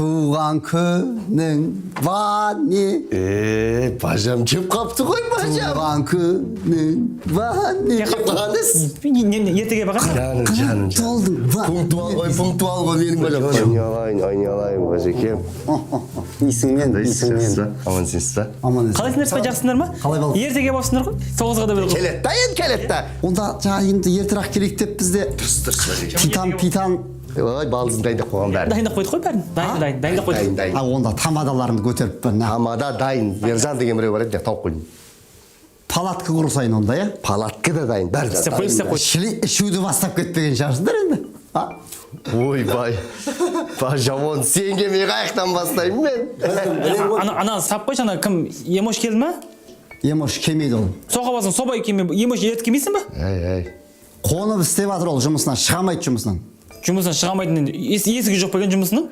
Туған күнің ванни. Бажам кеп қапты ғой, бажам. Туған күнің ванни. Бағаныз? Ертеге баға? Жаным. Пунктуал ғой менің бажам. Айналайын, бажекем. Исіңмен. Амансыз ба? Қалайсыңдар спа, жақсыңдар ма? Қалай болды? Ертеге бапсыңдар ғой? 9-ға да бөліп. Келетті. Онда жаңа енді ертерек керек деп бізде питан. Ой, балызын дайындап қойған бәрін. Дайындап қойдық қой бәрін. Дайындап қойдық. Дайын. Онда тамадаларымды көтеріп бір. Тамада дайын. Ержан деген біреу бар еді, тауып қойдым. Палатка құрысайын онда, иә? Палатка да дайын. Бәрі Істеп қой. Ішуді бастап кетпеген шығарсыңдар енді. Ой, бай. Жамон, сен келмей қаяқтан бастаймын мен. Ана сап қойшы, ана кім Емош келді ма? Емош келмейді ол. Соға басың, собай келмей, Емош ерт келмейсің ба? Қонып істеп жатыр ол жұмысынан, шығамайды жұмысынан. Жұмысынан шығамайтын, есігі жоқ болған жұмысының?